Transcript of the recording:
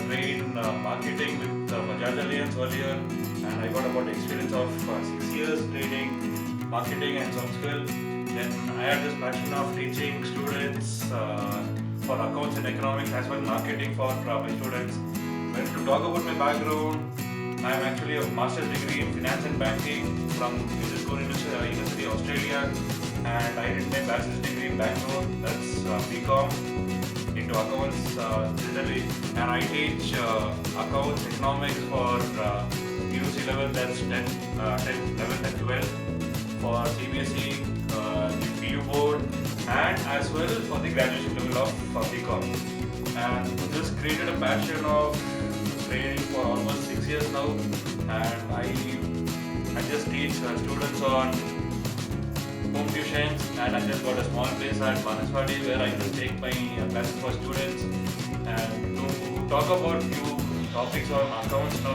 train marketing with Bajaj Allianz earlier, and I got about experience of 6 years training, marketing, and some skill. Then I had this passion of teaching students for accounts and economics as well marketing for my students. When to talk about my background, I am actually a master's degree in finance and banking from Cisco University, Australia, and I did my bachelor's degree in Bangalore. That's BCom into accounts generally, and I teach accounts economics for UC level, that's 10, 11 and 12 for CBSE, the PU board, and as well for the graduation level of BCom. And this created a passion of training for almost 6 years now, and I just teach students on home tuitions, and I just got a small place at Banaswadi where I just take my classes for students. And to talk about few topics on accounts now.